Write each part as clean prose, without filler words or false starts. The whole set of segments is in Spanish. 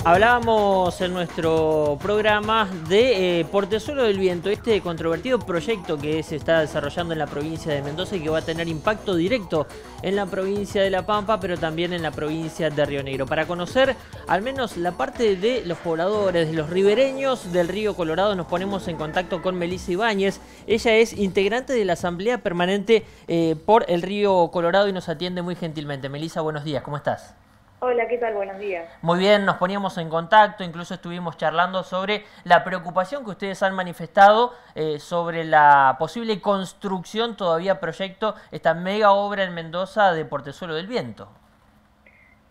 Hablábamos en nuestro programa de Portezuelo del Viento, este controvertido proyecto que se está desarrollando en la provincia de Mendoza y que va a tener impacto directo en la provincia de La Pampa, pero también en la provincia de Río Negro. Para conocer al menos la parte de los pobladores, de los ribereños del río Colorado, nos ponemos en contacto con Melissa Ibáñez. Ella es integrante de la Asamblea Permanente por el río Colorado y nos atiende muy gentilmente. Melissa, buenos días, ¿cómo estás? Hola, ¿qué tal? Buenos días. Muy bien, nos poníamos en contacto, incluso estuvimos charlando sobre la preocupación que ustedes han manifestado sobre la posible construcción, todavía proyecto, esta mega obra en Mendoza de Portezuelo del Viento.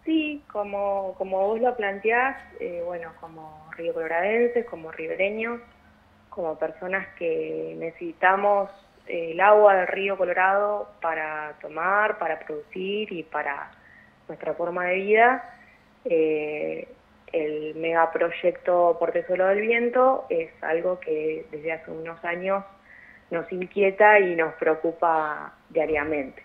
Sí, como vos lo planteás, bueno, como río coloradenses, como ribereños, como personas que necesitamos el agua del río Colorado para tomar, para producir y para nuestra forma de vida, el megaproyecto Portezuelo del Viento es algo que desde hace unos años nos inquieta y nos preocupa diariamente.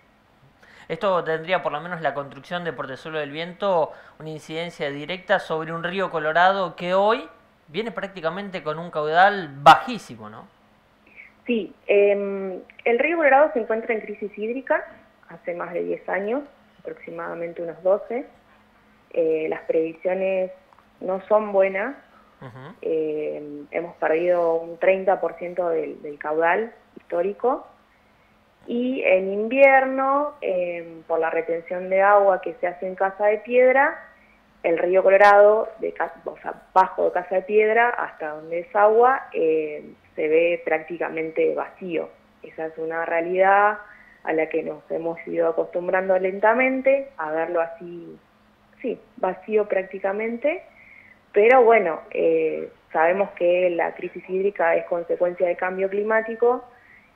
Esto tendría, por lo menos la construcción de Portezuelo del Viento, una incidencia directa sobre un río Colorado que hoy viene prácticamente con un caudal bajísimo, ¿no? Sí, el río Colorado se encuentra en crisis hídrica hace más de 10 años, aproximadamente unos 12. Las previsiones no son buenas. Hemos perdido un 30% del caudal histórico. Y en invierno, por la retención de agua que se hace en Casa de Piedra, el río Colorado, bajo de Casa de Piedra hasta donde es agua, se ve prácticamente vacío. Esa es una realidad a la que nos hemos ido acostumbrando lentamente, a verlo así, sí, vacío prácticamente, pero bueno, sabemos que la crisis hídrica es consecuencia del cambio climático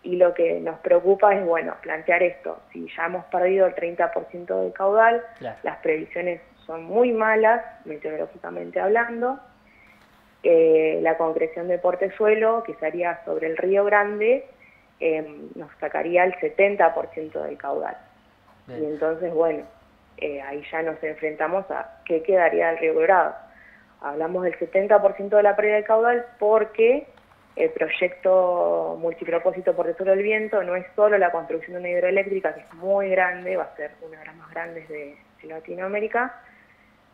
y lo que nos preocupa es, bueno, plantear esto. Si ya hemos perdido el 30% del caudal, claro, las previsiones son muy malas, meteorológicamente hablando. La concreción de Portezuelo, que se haría sobre el Río Grande, nos sacaría el 70% del caudal. Bien. Y entonces, bueno, ahí ya nos enfrentamos a qué quedaría del río Colorado. Hablamos del 70% de la pérdida del caudal porque el proyecto multipropósito Portezuelo del Viento no es solo la construcción de una hidroeléctrica, que es muy grande, va a ser una de las más grandes de Latinoamérica,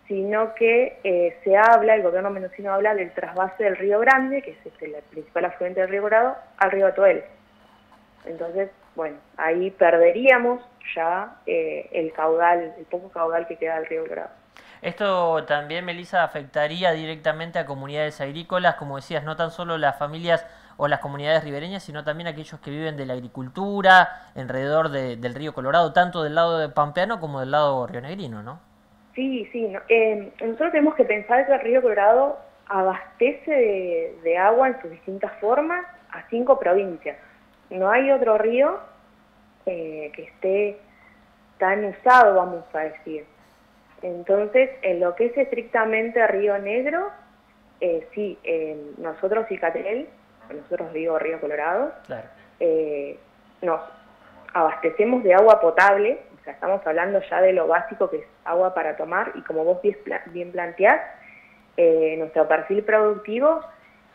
sino que se habla, el gobierno mendocino habla del trasvase del Río Grande, que es el principal afluente del río Colorado, al río Atoel. Entonces, bueno, ahí perderíamos ya el caudal, el poco caudal que queda del río Colorado. Esto también, Melissa, afectaría directamente a comunidades agrícolas, como decías, no tan solo las familias o las comunidades ribereñas, sino también aquellos que viven de la agricultura alrededor del río Colorado, tanto del lado pampeano como del lado rionegrino, ¿no? Sí, sí. No, nosotros tenemos que pensar que el río Colorado abastece de agua en sus distintas formas a 5 provincias. No hay otro río que esté tan usado, vamos a decir. Entonces, en lo que es estrictamente Río Negro, sí, nosotros y Catel, nosotros digo Río Colorado, claro, nos abastecemos de agua potable, o sea, estamos hablando ya de lo básico que es agua para tomar, y como vos bien planteás, nuestro perfil productivo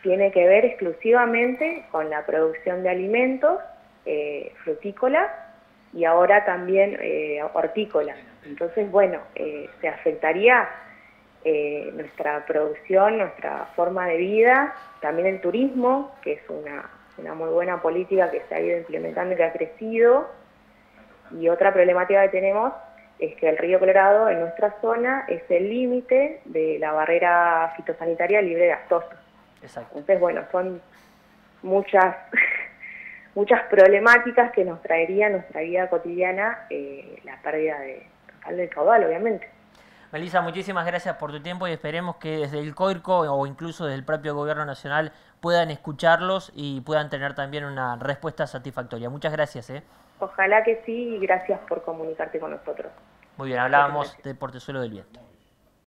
tiene que ver exclusivamente con la producción de alimentos, frutícolas y ahora también hortícolas. Entonces, bueno, se afectaría nuestra producción, nuestra forma de vida, también el turismo, que es una muy buena política que se ha ido implementando y que ha crecido. Y otra problemática que tenemos es que el río Colorado en nuestra zona es el límite de la barrera fitosanitaria libre de aftosa. Exacto. Entonces, bueno, son muchas problemáticas que nos traería nuestra vida cotidiana la pérdida total del caudal, obviamente. Melissa, muchísimas gracias por tu tiempo y esperemos que desde el COIRCO o incluso desde el propio Gobierno Nacional puedan escucharlos y puedan tener también una respuesta satisfactoria. Muchas gracias. Ojalá que sí y gracias por comunicarte con nosotros. Muy bien, hablábamos de Portezuelo del Viento.